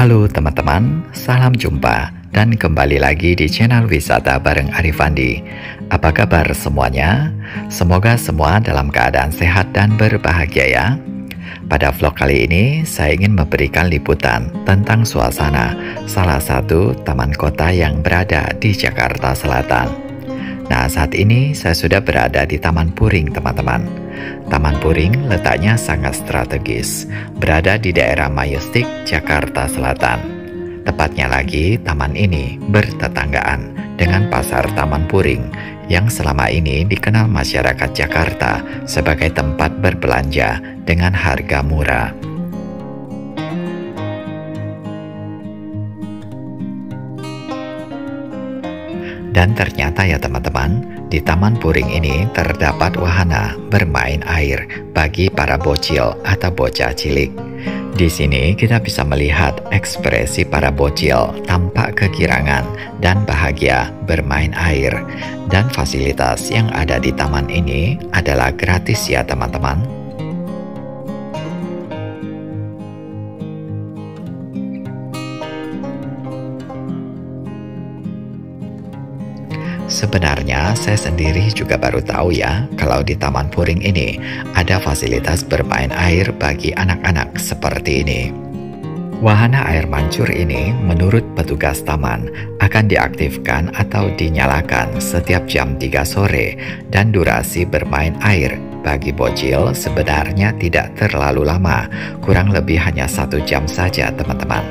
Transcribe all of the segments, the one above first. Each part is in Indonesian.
Halo teman-teman, salam jumpa dan kembali lagi di channel wisata bareng Arif Andi. Apa kabar semuanya? Semoga semua dalam keadaan sehat dan berbahagia ya. Pada vlog kali ini, saya ingin memberikan liputan tentang suasana salah satu taman kota yang berada di Jakarta Selatan. Nah, saat ini saya sudah berada di Taman Puring, teman-teman. Taman Puring letaknya sangat strategis, berada di daerah Majestic, Jakarta Selatan. Tepatnya lagi, taman ini bertetanggaan dengan Pasar Taman Puring yang selama ini dikenal masyarakat Jakarta sebagai tempat berbelanja dengan harga murah. Dan ternyata ya teman-teman, di Taman Puring ini terdapat wahana bermain air bagi para bocil atau bocah cilik. Di sini kita bisa melihat ekspresi para bocil tampak kegirangan dan bahagia bermain air. Dan fasilitas yang ada di taman ini adalah gratis ya teman-teman. Sebenarnya saya sendiri juga baru tahu ya kalau di Taman Puring ini ada fasilitas bermain air bagi anak-anak seperti ini. Wahana air mancur ini menurut petugas taman akan diaktifkan atau dinyalakan setiap jam 3 sore dan durasi bermain air bagi bocil sebenarnya tidak terlalu lama, kurang lebih hanya 1 jam saja teman-teman.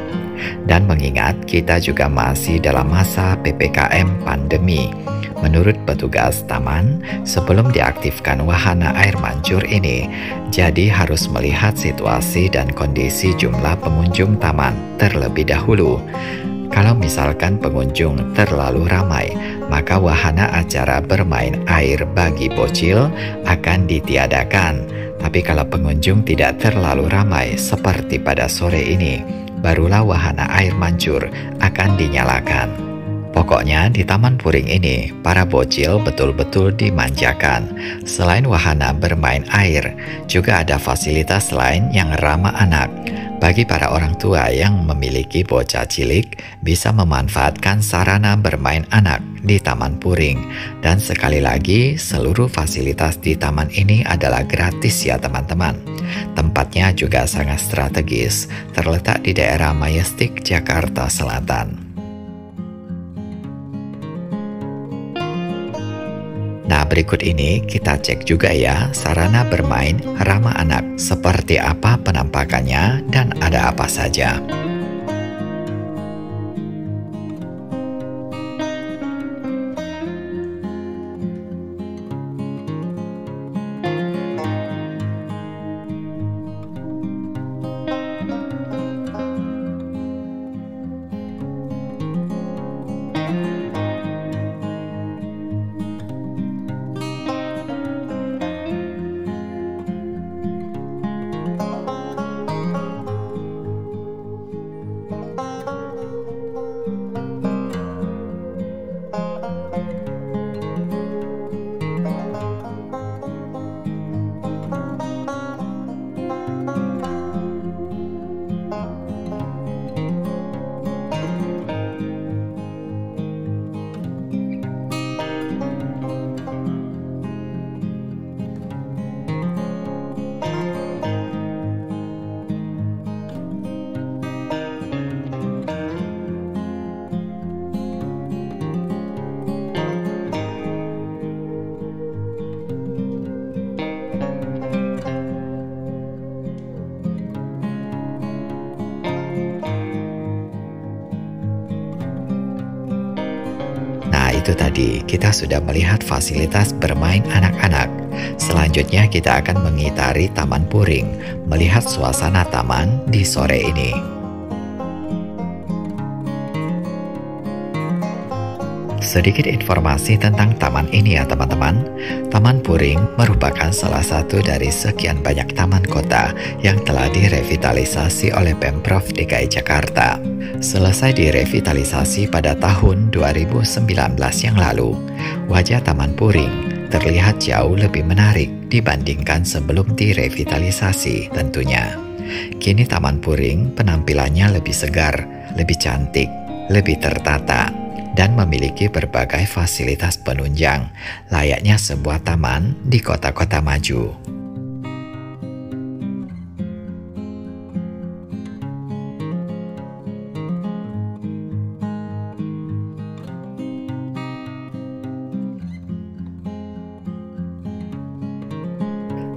Dan mengingat kita juga masih dalam masa PPKM pandemi, menurut petugas taman, sebelum diaktifkan wahana air mancur ini, jadi harus melihat situasi dan kondisi jumlah pengunjung taman terlebih dahulu. Kalau misalkan pengunjung terlalu ramai, maka wahana acara bermain air bagi bocil akan ditiadakan. Tapi kalau pengunjung tidak terlalu ramai seperti pada sore ini, barulah wahana air mancur akan dinyalakan. Pokoknya di Taman Puring ini, para bocil betul-betul dimanjakan. Selain wahana bermain air, juga ada fasilitas lain yang ramah anak. Bagi para orang tua yang memiliki bocah cilik, bisa memanfaatkan sarana bermain anak di Taman Puring. Dan sekali lagi, seluruh fasilitas di taman ini adalah gratis ya teman-teman. Tempatnya juga sangat strategis, terletak di daerah Majestic, Jakarta Selatan. Nah, berikut ini kita cek juga ya sarana bermain ramah anak seperti apa penampakannya dan ada apa saja. Itu tadi kita sudah melihat fasilitas bermain anak-anak. Selanjutnya kita akan mengitari Taman Puring, melihat suasana taman di sore ini. Sedikit informasi tentang taman ini ya teman-teman. Taman Puring merupakan salah satu dari sekian banyak taman kota yang telah direvitalisasi oleh Pemprov DKI Jakarta. Selesai direvitalisasi pada tahun 2019 yang lalu, wajah Taman Puring terlihat jauh lebih menarik dibandingkan sebelum direvitalisasi tentunya. Kini Taman Puring penampilannya lebih segar, lebih cantik, lebih tertata, dan memiliki berbagai fasilitas penunjang, layaknya sebuah taman di kota-kota maju.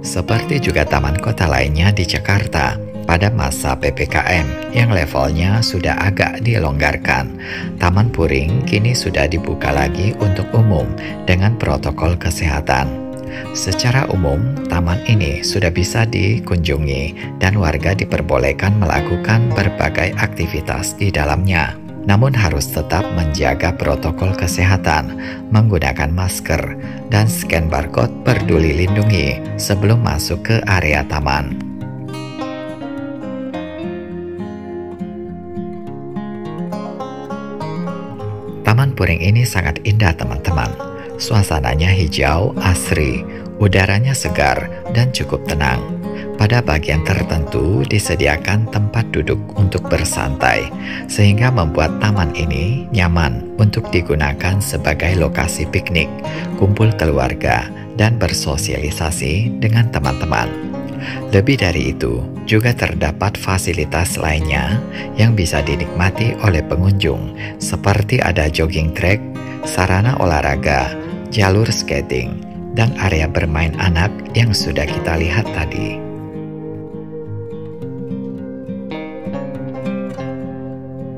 Seperti juga taman kota lainnya di Jakarta, pada masa PPKM yang levelnya sudah agak dilonggarkan, Taman Puring kini sudah dibuka lagi untuk umum dengan protokol kesehatan. Secara umum, taman ini sudah bisa dikunjungi dan warga diperbolehkan melakukan berbagai aktivitas di dalamnya. Namun harus tetap menjaga protokol kesehatan, menggunakan masker, dan scan barcode Peduli Lindungi sebelum masuk ke area taman. Taman Puring ini sangat indah teman-teman. Suasananya hijau, asri, udaranya segar, dan cukup tenang. Pada bagian tertentu disediakan tempat duduk untuk bersantai, sehingga membuat taman ini nyaman untuk digunakan sebagai lokasi piknik, kumpul keluarga, dan bersosialisasi dengan teman-teman. Lebih dari itu, juga terdapat fasilitas lainnya yang bisa dinikmati oleh pengunjung, seperti ada jogging track, sarana olahraga, jalur skating, dan area bermain anak yang sudah kita lihat tadi.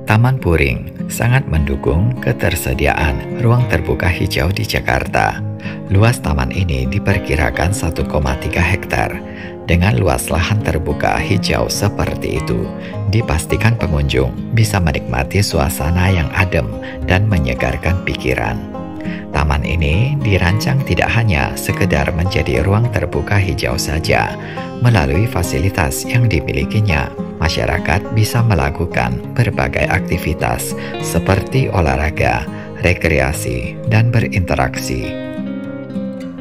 Taman Puring sangat mendukung ketersediaan ruang terbuka hijau di Jakarta. Luas taman ini diperkirakan 1,3 hektar. Dengan luas lahan terbuka hijau seperti itu, dipastikan pengunjung bisa menikmati suasana yang adem dan menyegarkan pikiran. Taman ini dirancang tidak hanya sekedar menjadi ruang terbuka hijau saja. Melalui fasilitas yang dimilikinya, masyarakat bisa melakukan berbagai aktivitas seperti olahraga, rekreasi, dan berinteraksi.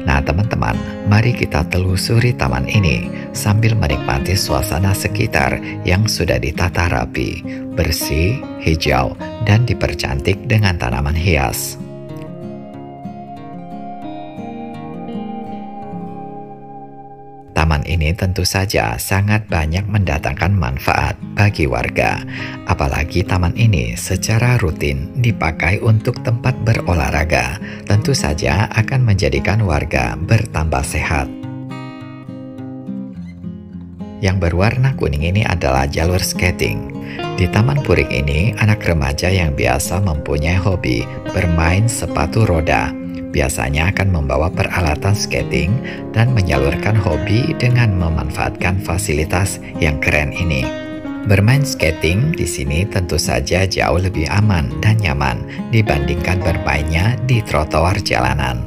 Nah teman-teman, mari kita telusuri taman ini sambil menikmati suasana sekitar yang sudah ditata rapi, bersih, hijau, dan dipercantik dengan tanaman hias. Taman ini tentu saja sangat banyak mendatangkan manfaat bagi warga, apalagi taman ini secara rutin dipakai untuk tempat berolahraga, tentu saja akan menjadikan warga bertambah sehat. Yang berwarna kuning ini adalah jalur skating. Di Taman Puring ini, anak remaja yang biasa mempunyai hobi bermain sepatu roda biasanya akan membawa peralatan skating dan menyalurkan hobi dengan memanfaatkan fasilitas yang keren ini. Bermain skating di sini tentu saja jauh lebih aman dan nyaman dibandingkan bermainnya di trotoar jalanan.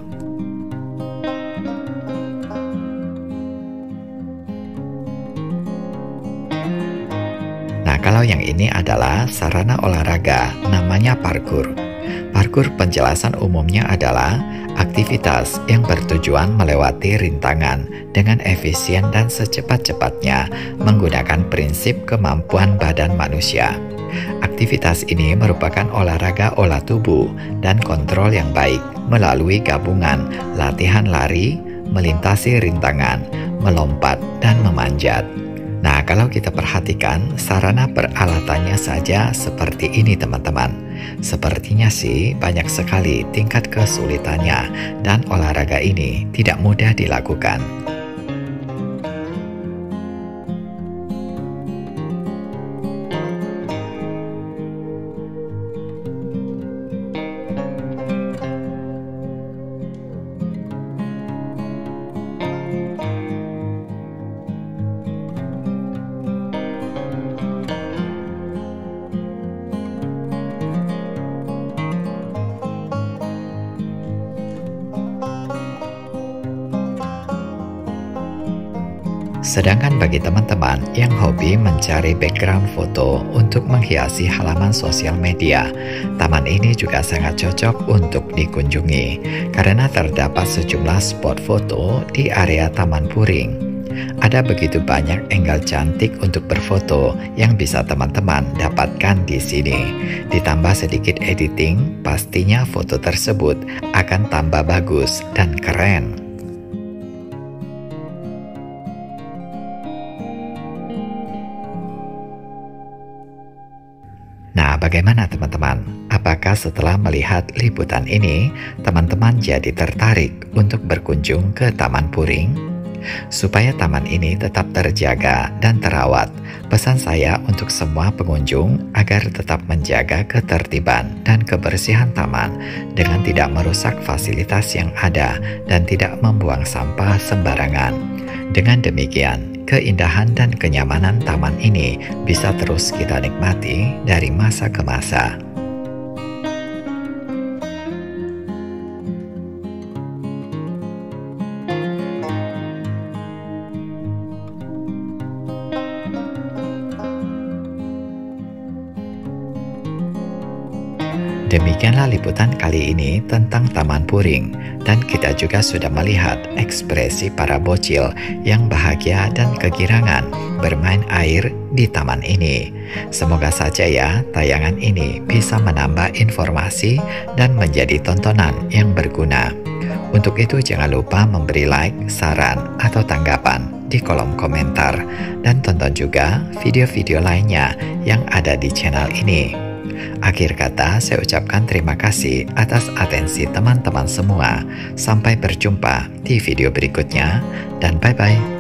Nah, kalau yang ini adalah sarana olahraga, namanya parkour. Parkour penjelasan umumnya adalah aktivitas yang bertujuan melewati rintangan dengan efisien dan secepat-cepatnya menggunakan prinsip kemampuan badan manusia. Aktivitas ini merupakan olahraga olah tubuh dan kontrol yang baik melalui gabungan latihan lari, melintasi rintangan, melompat, dan memanjat. Nah, kalau kita perhatikan, sarana peralatannya saja seperti ini teman-teman. Sepertinya sih banyak sekali tingkat kesulitannya dan olahraga ini tidak mudah dilakukan. Sedangkan bagi teman-teman yang hobi mencari background foto untuk menghiasi halaman sosial media, taman ini juga sangat cocok untuk dikunjungi karena terdapat sejumlah spot foto di area Taman Puring. Ada begitu banyak angle cantik untuk berfoto yang bisa teman-teman dapatkan di sini. Ditambah sedikit editing, pastinya foto tersebut akan tambah bagus dan keren. Nah, bagaimana teman-teman? Apakah setelah melihat liputan ini, teman-teman jadi tertarik untuk berkunjung ke Taman Puring? Supaya taman ini tetap terjaga dan terawat, pesan saya untuk semua pengunjung agar tetap menjaga ketertiban dan kebersihan taman dengan tidak merusak fasilitas yang ada dan tidak membuang sampah sembarangan. Dengan demikian, keindahan dan kenyamanan taman ini bisa terus kita nikmati dari masa ke masa. Demikianlah liputan kali ini tentang Taman Puring, dan kita juga sudah melihat ekspresi para bocil yang bahagia dan kegirangan bermain air di taman ini. Semoga saja ya tayangan ini bisa menambah informasi dan menjadi tontonan yang berguna. Untuk itu jangan lupa memberi like, saran, atau tanggapan di kolom komentar, dan tonton juga video-video lainnya yang ada di channel ini. Akhir kata, saya ucapkan terima kasih atas atensi teman-teman semua. Sampai berjumpa di video berikutnya, dan bye-bye.